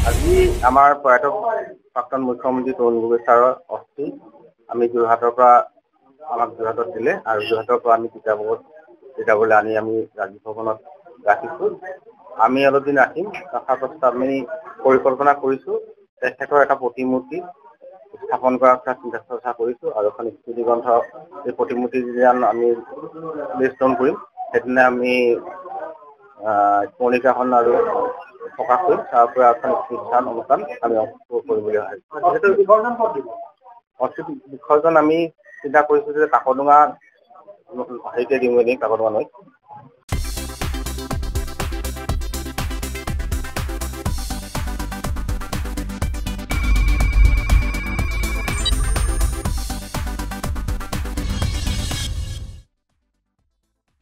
আজি আমাৰ প্ৰয়াত প্ৰাক্তন মুখ্যমন্ত্ৰী তৰুণ গগৈ ছাৰৰ অস্থি আমি যোৰহাটৰ পৰা আমাক যোৰহাটত দিলে আৰু যোৰহাটৰ পৰা আমি তিতাবৰলৈ আনি আমি ৰাজীৱ ভৱনত ৰাখিছোঁ। আমি অলপ দিন ৰাখিম, ৰখাৰ পাছত আমি পৰিকল্পনা কৰিছোঁ তেখেতৰ এটা প্ৰতিমূৰ্তি স্থাপন কৰাৰ কথা চিন্তা চৰ্চা কৰিছোঁ আৰু এখন স্মৃতি গ্ৰন্থ এই প্ৰতিমূৰ্তি যেতিয়া আমি বেষ্টন কৰিম সেইদিনা আমি স্মৰণিকাখন আৰু প্ৰকাশ কৰিম। তাৰ পৰা এখন স্থান অনুষ্ঠান আমি কৰিম বুলি বিসৰ্জন আমি চিন্তা কৰিছোঁ যে কাকডোঙা হেৰিতে দিম কাকডোঙা নৈ